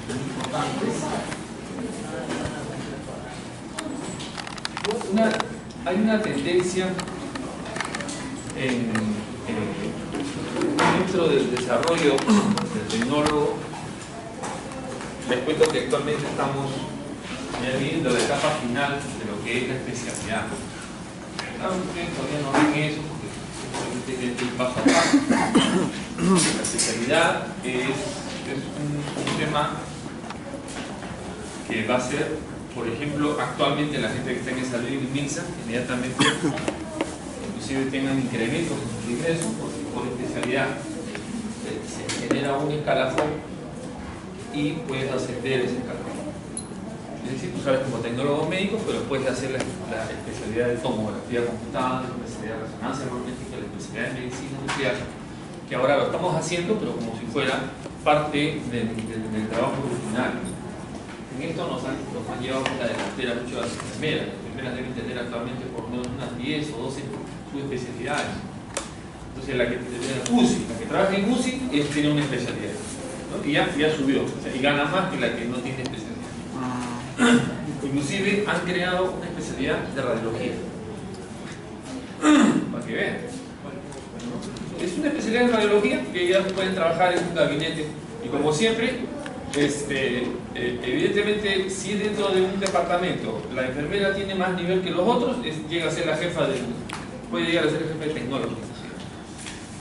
muy importantes. Hay una tendencia dentro del desarrollo del tecnólogo. Les cuento que actualmente estamos viendo la etapa final de lo que es la especialidad. Ustedes todavía no ven eso porque simplemente es el paso a paso. La especialidad es un tema que va a ser, por ejemplo, actualmente la gente que está en esa ley de MINSA, inmediatamente inclusive tengan incrementos en sus ingresos, porque por especialidad se genera un escalafón y puedes ascender ese escalafón. Es decir, tú sabes como tecnólogo médico, pero puedes hacer la especialidad de tomografía computada, la especialidad de resonancia magnética, la especialidad de medicina nuclear, que ahora lo estamos haciendo, pero como si fuera parte del trabajo original. En esto nos han llevado por la delantera mucho las enfermeras. Las enfermeras deben tener actualmente por lo menos unas 10 o 12 subespecialidades. Entonces la que trabaja en UCI tiene una especialidad, ¿no? Y ya subió, o sea, y gana más que la que no tiene especialidad. Inclusive han creado una especialidad de radiología, para que vean. Es una especialidad de radiología que ya pueden trabajar en un gabinete, y como siempre, evidentemente, si dentro de un departamento la enfermera tiene más nivel que los otros, llega a ser la jefa puede llegar a ser el jefe de tecnológico.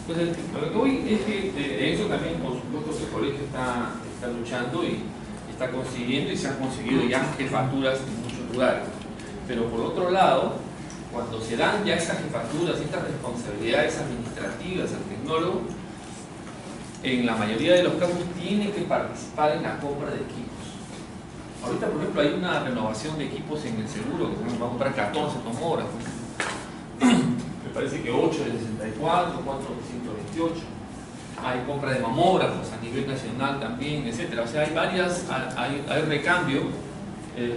Entonces, lo que voy es que eso también, por supuesto, el colegio está luchando y está consiguiendo, y se han conseguido ya jefaturas en muchos lugares. Pero por otro lado, cuando se dan ya estas jefaturas, estas responsabilidades administrativas al tecnólogo, en la mayoría de los casos tiene que participar en la compra de equipos. Ahorita, por ejemplo, hay una renovación de equipos en el seguro, que vamos a comprar 14 tomógrafos. Me parece que 8 de 64, 4 de 128. Hay compra de mamógrafos a nivel nacional también, etc. O sea, hay recambio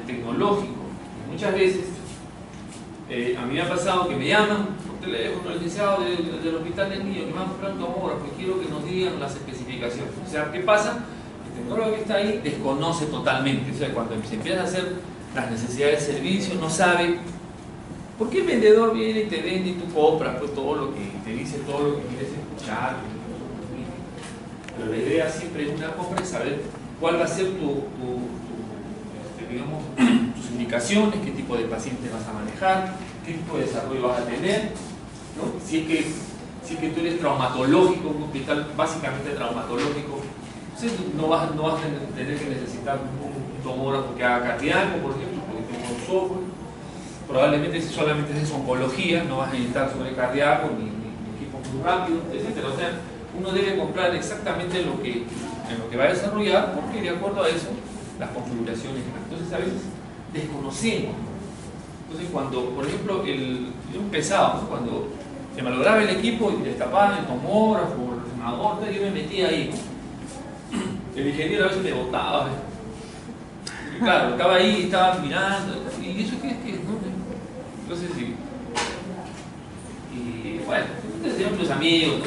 tecnológico. Y muchas veces, a mí me ha pasado que me llaman por teléfono, el licenciado del hospital del niño, que me van a comprar un tomógrafo y quiero que nos digan las especificaciones. O sea, ¿qué pasa? El tecnólogo que está ahí desconoce totalmente. O sea, cuando se empieza a hacer las necesidades de servicio, no sabe. ¿Por qué el vendedor viene y te vende y tú compras pues, todo lo que te dice, todo lo que quieres escuchar? Pero la idea siempre en una compra es saber cuál va a ser digamos, tus indicaciones, qué tipo de paciente vas a manejar, qué tipo de desarrollo vas a tener, ¿no? Si es que tú eres traumatológico, un hospital básicamente traumatológico, entonces no vas a tener que necesitar un tomógrafo que haga cardíaco, por ejemplo, porque tengo un software. Probablemente si solamente es oncología, no vas a necesitar sobre cardíaco ni equipos muy rápidos, etc. O sea, uno debe comprar exactamente en lo que va a desarrollar, porque de acuerdo a eso, las configuraciones. Entonces a veces desconocemos. Entonces cuando, por ejemplo, yo empezaba, ¿no? Cuando se malograba el equipo y destapaban el tomógrafo o el resonador, yo me metía ahí. El ingeniero a veces me botaba. Y claro, estaba ahí, estaba mirando. ¿Y eso qué es? Entonces, y bueno, teníamos los amigos, ¿no?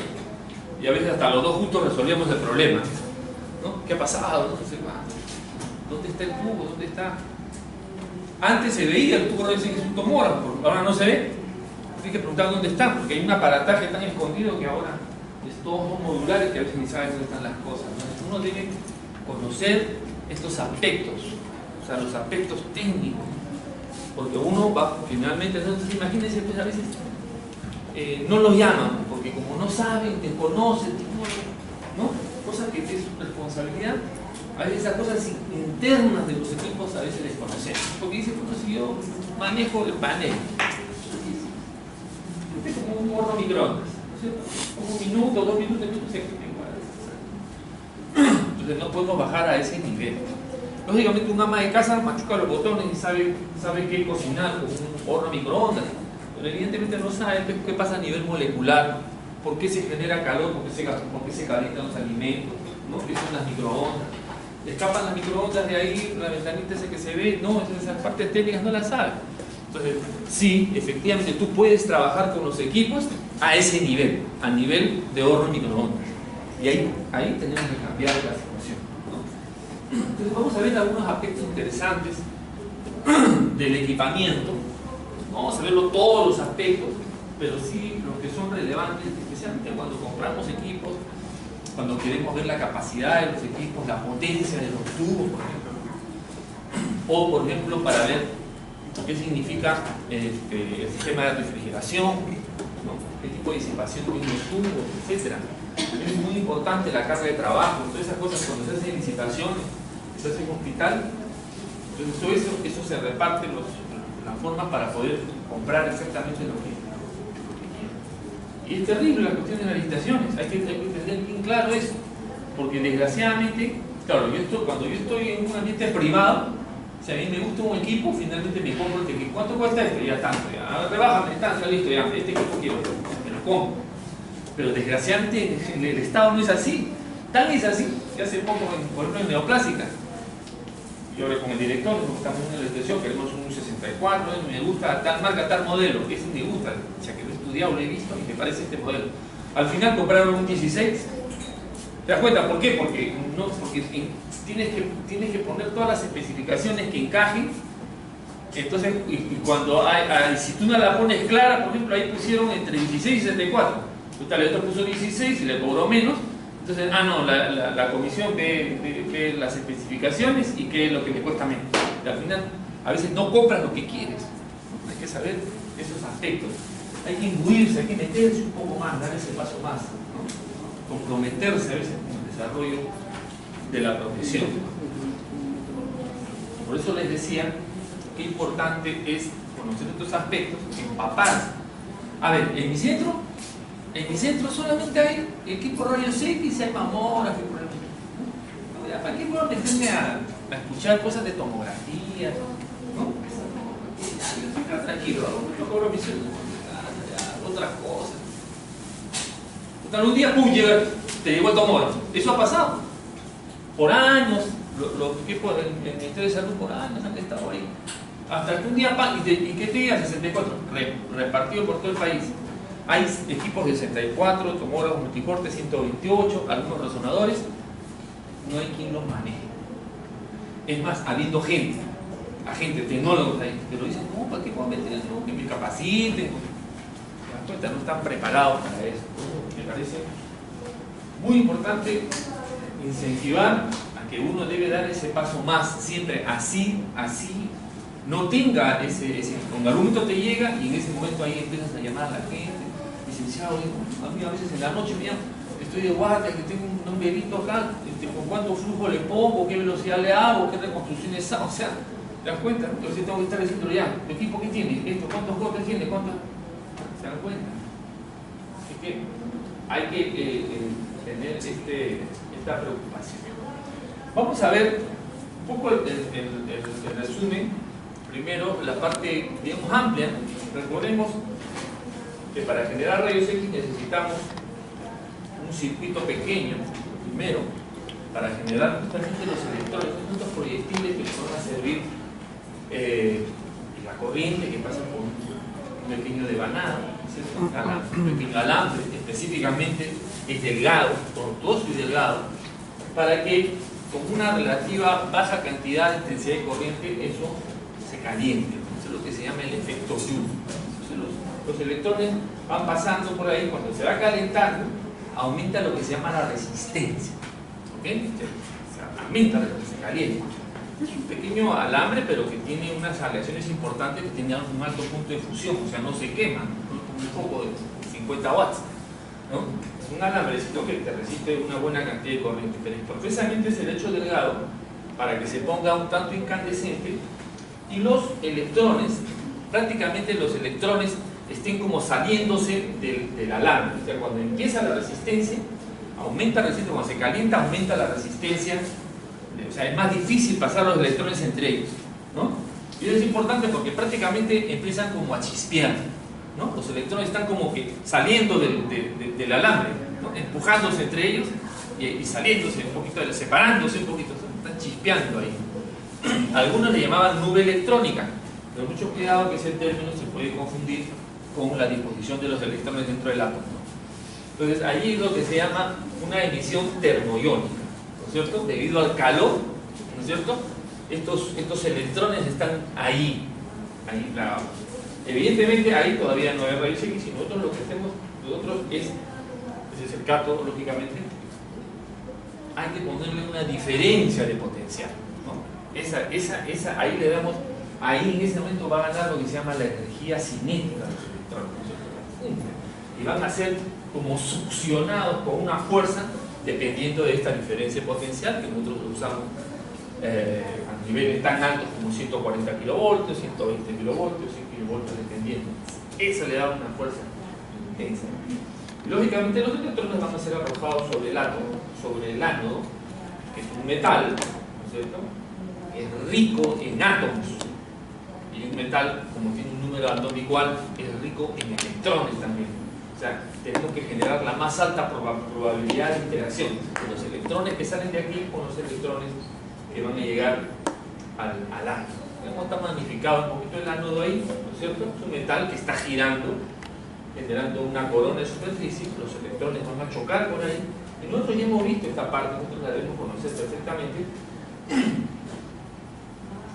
Y a veces hasta los dos juntos resolvíamos el problema, ¿no? ¿Qué ha pasado? ¿Dónde está el tubo? ¿Dónde está? Antes se veía el tubo, ahora dicen que es un tomógrafo, ahora no se ve. Tienes que preguntar dónde está, porque hay un aparataje tan escondido que ahora todos son modulares que a veces ni saben dónde están las cosas, ¿no? Uno debe conocer estos aspectos, o sea, los aspectos técnicos. Porque uno va finalmente, entonces imagínense, pues a veces no los llaman, porque como no saben, desconocen, ¿no? Cosa que es su responsabilidad. A veces esas cosas internas de los equipos a veces desconocemos. Porque dice, bueno, si yo manejo el panel, es como un horno microondas, ¿no es cierto? Como un minuto, 2 minutos, entonces no podemos bajar a ese nivel. Lógicamente un ama de casa machuca los botones y sabe qué cocinar con un horno microondas, pero evidentemente no sabe qué pasa a nivel molecular, por qué se genera calor, por qué se calientan los alimentos, ¿no? ¿Qué son las microondas? Escapan las microondas de ahí, la ventanita esa que se ve, no, esas partes técnicas no las sabe. Entonces, sí, efectivamente tú puedes trabajar con los equipos a ese nivel, a nivel de horno microondas. Y ahí tenemos que cambiar la situación, ¿no? Entonces vamos a ver algunos aspectos interesantes del equipamiento. No vamos a verlo todos los aspectos, pero sí los que son relevantes, especialmente cuando compramos equipos, cuando queremos ver la capacidad de los equipos, la potencia de los tubos, por ejemplo. O, por ejemplo, para ver qué significa el sistema de refrigeración, ¿no? Qué tipo de disipación tienen los tubos, etc. Es muy importante la carga de trabajo, todas esas cosas cuando se hacen licitaciones, se hace en hospital. Entonces todo eso se reparte las formas para poder comprar exactamente lo que quieren. Y es terrible la cuestión de las licitaciones, hay que tener bien claro eso, porque desgraciadamente, claro, cuando yo estoy en un ambiente privado, si a mí me gusta un equipo, finalmente me compro este equipo. ¿Cuánto cuesta este? Ya tanto, ya, rebájame, está listo, ya, este equipo quiero, me lo compro. Pero desgraciadamente el Estado no es así, tan es así, que hace poco, por ejemplo, en Neoplástica, yo hablé con el director, estamos en una licitación, queremos un 64, me gusta tal marca, tal modelo, ese me gusta, o sea que lo he estudiado, lo he visto y me parece este modelo. Al final compraron un 16. ¿Te das cuenta? ¿Por qué? Porque tienes que poner todas las especificaciones que encajen. Entonces, y cuando si tú no la pones clara, por ejemplo, ahí pusieron entre 16 y 64. Total, el otro puso 16 y le cobró menos. Entonces, no, la comisión ve las especificaciones y qué es lo que le cuesta menos. Y al final, a veces no compras lo que quieres. Hay que saber esos aspectos. Hay que imbuirse, hay que meterse un poco más, dar ese paso más, ¿no? Comprometerse a veces con el desarrollo de la profesión. Por eso les decía qué importante es conocer estos aspectos, empaparse. A ver, en mi centro solamente hay equipo rayos X, hay mamógrafo, ¿no? ¿Para qué puedo meterme a escuchar cosas de tomografía? ¿No? Yo estoy tranquilo, yo cobro mi sueldo, otras cosas. Total, un día, ¡pum!, te llegó el tomógrafo. Eso ha pasado. Por años, los equipos del Ministerio de Salud por años han estado ahí. Hasta que un día, ¿y qué te diga? 64, repartido por todo el país. Hay equipos de 64, tomógrafos multicorte 128, algunos resonadores. No hay quien los maneje. Es más, habiendo gente, tecnólogos ahí, que lo dicen, no, ¿para qué puedo meter eso? Que me capaciten. No están preparados para eso. Me parece muy importante incentivar a que uno debe dar ese paso más, siempre así, no tenga ese con argumento te llega y en ese momento ahí empiezas a llamar a la gente, licenciado, a mí a veces en la noche me llaman, estoy de guardia, que tengo un bebito acá, con cuánto flujo le pongo, qué velocidad le hago, qué reconstrucciones hago, o sea, ¿te das cuenta? Entonces tengo que estar diciendo ya, ¿tu equipo qué tiene? Esto, ¿cuántos cortes tiene? ¿Cuántos? ¿Se dan cuenta? Así que hay que tener esta preocupación. Vamos a ver un poco el resumen. Primero, la parte, digamos, amplia. Recordemos que para generar rayos X necesitamos un circuito pequeño, primero, para generar justamente los electrones, estos proyectiles que nos van a servir la corriente que pasa por un pequeño devanado, un pequeño alambre, específicamente es delgado, tortuoso y delgado, para que con una relativa baja cantidad de intensidad de corriente eso se caliente. Eso es lo que se llama el efecto Joule. Los electrones van pasando por ahí, cuando se va calentando aumenta lo que se llama la resistencia, ¿ok? Se aumenta, se calienta. Es un pequeño alambre, pero que tiene unas aleaciones importantes, que tiene un alto punto de fusión, o sea, no se quema, no es como un foco de 50 watts, ¿no? Es un alambrecito que te resiste una buena cantidad de corriente, pero precisamente es el hecho delgado para que se ponga un tanto incandescente y los electrones, prácticamente los electrones estén como saliéndose del alambre. O sea, cuando empieza la resistencia, aumenta la resistencia, cuando se calienta aumenta la resistencia, o sea, es más difícil pasar los electrones entre ellos, ¿no? Y eso es importante porque prácticamente empiezan como a chispear, ¿no? Los electrones están como que saliendo del alambre, ¿no? Empujándose entre ellos y saliéndose un poquito, separándose un poquito, están chispeando ahí. Algunos le llamaban nube electrónica, pero mucho cuidado que ese término se puede confundir con la disposición de los electrones dentro del átomo. Entonces, allí es lo que se llama una emisión termoiónica, ¿no es cierto? Debido al calor, ¿no es cierto? Estos electrones están ahí clavados. Evidentemente, ahí todavía no hay rayos X, y nosotros lo que hacemos, ese es el cátodo, lógicamente, hay que ponerle una diferencia de potencial, ¿no? Ahí le damos, ahí en ese momento va a ganar lo que se llama la energía cinética de los electrones, ¿no es cierto? Y van a ser como succionados con una fuerza dependiendo de esta diferencia potencial que nosotros usamos a niveles tan altos como 140 kilovoltios, 120 kilovoltios, 100 kilovoltios dependiendo. Eso le da una fuerza intensa. Y lógicamente los electrones van a ser arrojados sobre el átomo, sobre el ánodo, que es un metal, ¿no es cierto? Es rico en átomos. Y un metal, como tiene un número atómico alto, es rico en electrones también. O sea, tenemos que generar la más alta probabilidad de interacción de los electrones que salen de aquí con los electrones que van a llegar al ánodo. Como está magnificado un poquito el ánodo ahí, ¿no es cierto? Es un metal que está girando, generando una corona de superficie, los electrones van a chocar por ahí. Y nosotros ya hemos visto esta parte, nosotros la debemos conocer perfectamente.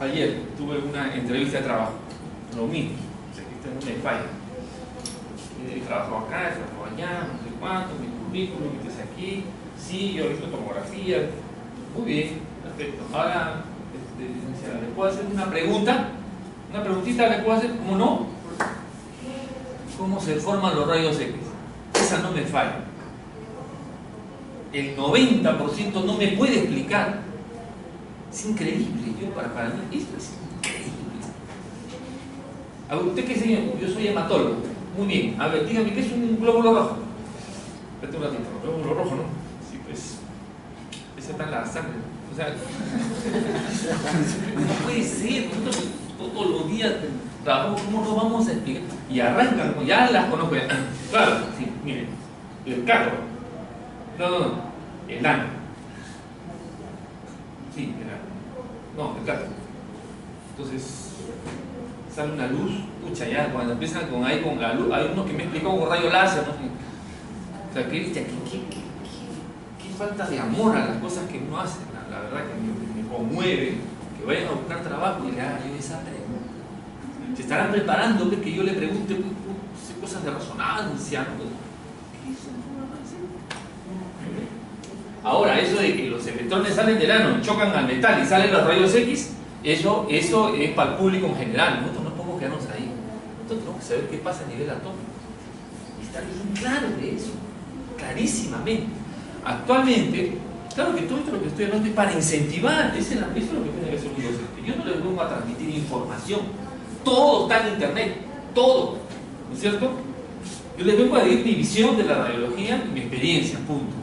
Ayer tuve una entrevista de trabajo, lo mismo, o sea, que esto no me falla. He trabajado acá, he trabajado allá, no sé cuánto, mi currículum, metes aquí, sí, yo he visto tomografía, muy bien, perfecto. Ahora, licenciada, ¿le puedo hacer una pregunta? ¿Una preguntita le puedo hacer? ¿Cómo no? ¿Cómo se forman los rayos X? Esa no me falla. El 90% no me puede explicar. Es increíble, para mí esto es increíble. A ver, ¿usted qué señor? Yo soy hematólogo. Muy bien, a ver, dígame, ¿qué es un glóbulo rojo? Espérate un ratito, glóbulo rojo, ¿no? Sí, pues, esa está en la sangre. O sea, no puede ser, nosotros todos los días trabajamos, ¿cómo no vamos a explicar? Y arrancan, ya las conozco ya. Claro, sí, miren, el carro. No, el ano. Sí, el ano. No, el carro. Entonces, sale una luz, pucha, ya, cuando empiezan con la luz, hay uno que me explicó con rayo láser, ¿no? O sea, qué falta de amor a las cosas que uno hace, la verdad que me conmueve, que vayan a buscar trabajo y le hagan yo esa pregunta. Se estarán preparando, que yo le pregunte cosas de resonancia, ¿no? ¿Qué es eso? Ahora, eso de que los electrones salen del ánodo, chocan al metal y salen los rayos X, eso es para el público en general. Nosotros no podemos quedarnos ahí. Nosotros tenemos que saber qué pasa a nivel atómico. Y estar bien claro de eso, clarísimamente. Actualmente, claro que todo esto lo que estoy hablando es para incentivar, eso es lo que tiene que hacer un docente. Yo no les vengo a transmitir información. Todo está en internet, todo, ¿no es cierto? Yo les vengo a decir mi visión de la radiología y mi experiencia, punto.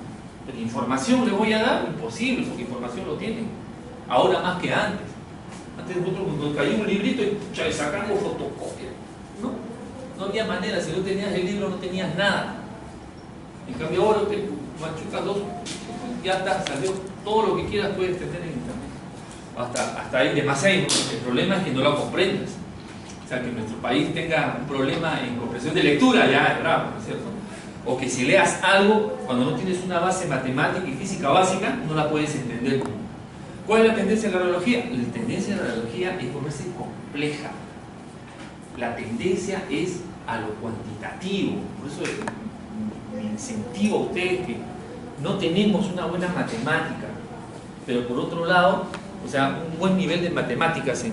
Pero información les voy a dar, imposible, porque información lo tienen. Ahora más que antes. Antes nosotros nos cayó un librito y sacamos fotocopia. No había manera, si no tenías el libro no tenías nada. En cambio ahora te machucas dos, ya está, salió todo lo que quieras, puedes tener en internet. Hasta ahí demasiado. El problema es que no lo comprendas. O sea, que nuestro país tenga un problema en comprensión de lectura, ya es bravo, ¿no es cierto? O que si leas algo, cuando no tienes una base matemática y física básica, no la puedes entender. ¿Cuál es la tendencia de la radiología? La tendencia de la radiología es volverse compleja. La tendencia es a lo cuantitativo. Por eso me incentivo a ustedes que no tenemos una buena matemática, pero por otro lado, o sea, un buen nivel de matemáticas en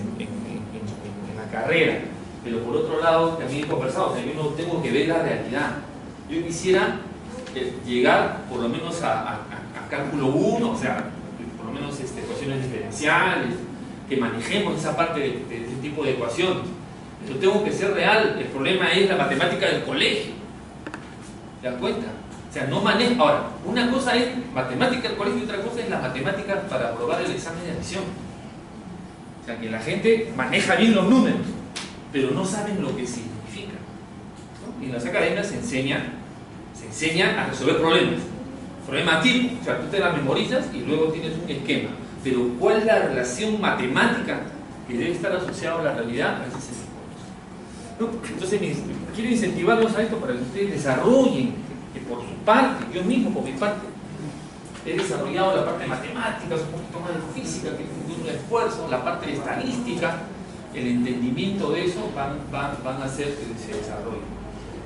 la carrera, pero por otro lado, también he conversado, o sea, yo no tengo que ver la realidad. Yo quisiera llegar por lo menos a cálculo 1, o sea, por lo menos ecuaciones diferenciales, que manejemos esa parte de este tipo de ecuaciones. Pero tengo que ser real, el problema es la matemática del colegio. ¿Te das cuenta? O sea, no manejo. Ahora, una cosa es matemática del colegio y otra cosa es la matemática para aprobar el examen de admisión. O sea, que la gente maneja bien los números, pero no saben lo que significa, ¿no? Y en las academias se enseña a resolver problemas. Problema tipo, o sea, tú te las memorizas y luego tienes un esquema. Pero ¿cuál es la relación matemática que debe estar asociada a la realidad? A veces se desconoce. Entonces, quiero incentivarlos a esto para que ustedes desarrollen, que por su parte, yo mismo por mi parte, he desarrollado la parte de matemáticas, un poquito más de física, que es un esfuerzo, la parte de estadística, el entendimiento de eso van a hacer que se desarrolle.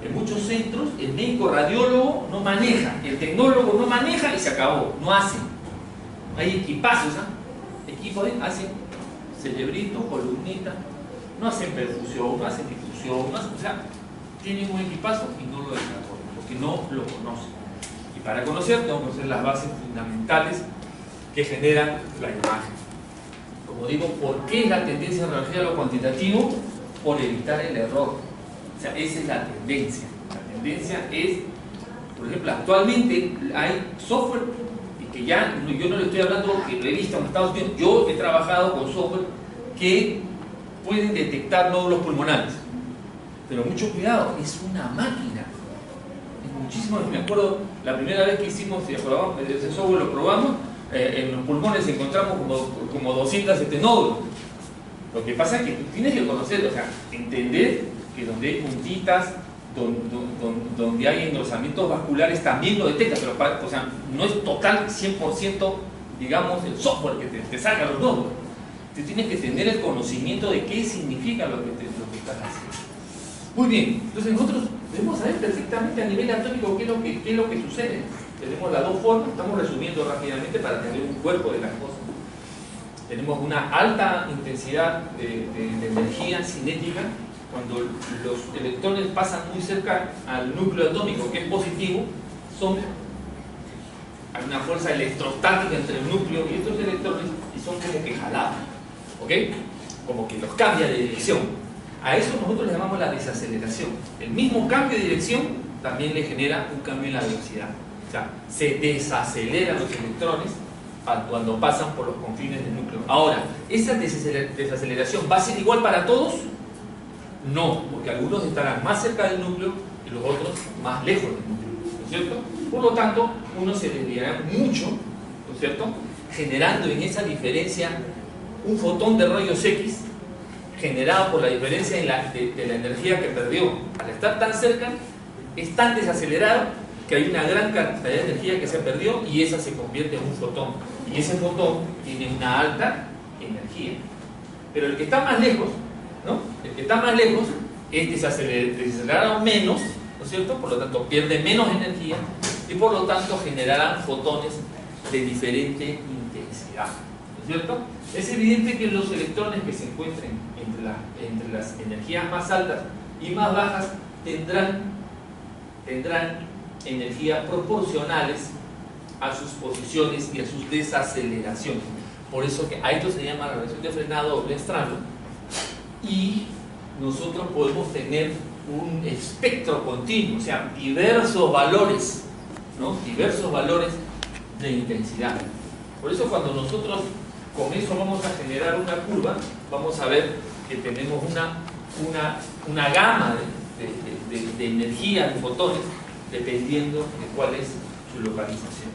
En muchos centros el médico radiólogo no maneja, el tecnólogo no maneja y se acabó, no hace. Hay equipazos, equipos hacen cerebrito, columnita, no hacen perfusión, no hacen difusión, o sea, tienen un equipazo y no lo desarrollan, porque no lo conocen. Y para conocer tengo que conocer las bases fundamentales que generan la imagen. Como digo, ¿por qué la tendencia en radiología a lo cuantitativo? Por evitar el error. O sea, esa es la tendencia. La tendencia es, por ejemplo, actualmente hay software, y que ya, yo no le estoy hablando que lo he visto en Estados Unidos, yo he trabajado con software que pueden detectar nódulos pulmonares. Pero mucho cuidado, es una máquina. Es muchísimo, me acuerdo, la primera vez que hicimos ese software lo probamos, en los pulmones encontramos como 207 nódulos. Lo que pasa es que tú tienes que conocer, o sea, entender que donde hay puntitas, donde hay engrosamientos vasculares también lo detecta, pero o sea, no es total 100%, digamos, el software que te saca los nódulos. Tú tienes que tener el conocimiento de qué significa lo que estás haciendo. Muy bien, entonces nosotros debemos saber perfectamente a nivel atómico qué es lo que sucede. Tenemos las dos formas, estamos resumiendo rápidamente para tener un cuerpo de las cosas. Tenemos una alta intensidad de energía cinética cuando los electrones pasan muy cerca al núcleo atómico, que es positivo. Hay una fuerza electrostática entre el núcleo y estos electrones y son como que jalados, ¿ok? Como que los cambia de dirección. A eso nosotros le llamamos la desaceleración. El mismo cambio de dirección también le genera un cambio en la velocidad. O sea, se desaceleran los electrones cuando pasan por los confines del núcleo. Ahora, ¿esa desaceleración va a ser igual para todos? No, porque algunos estarán más cerca del núcleo y los otros más lejos del núcleo, ¿no es cierto? Por lo tanto, uno se desviará mucho, ¿no es cierto?, generando en esa diferencia un fotón de rayos X generado por la diferencia de la energía que perdió. Al estar tan cerca, es tan desacelerado que hay una gran cantidad de energía que se perdió y esa se convierte en un fotón. Y ese fotón tiene una alta energía. Pero el que está más lejos, ¿no? El que está más lejos es desacelerado menos, ¿no es cierto? Por lo tanto, pierde menos energía y por lo tanto generarán fotones de diferente intensidad, ¿no es cierto? Es evidente que los electrones que se encuentren entre las energías más altas y más bajas tendrán energía proporcionales a sus posiciones y a sus desaceleraciones. Por eso que a esto se llama la relación de frenado doble extraño. Y nosotros podemos tener un espectro continuo, o sea, diversos valores, ¿no? Diversos valores de intensidad. Por eso cuando nosotros con eso vamos a generar una curva, vamos a ver que tenemos una gama de energía, de fotones, dependiendo de cuál es su localización.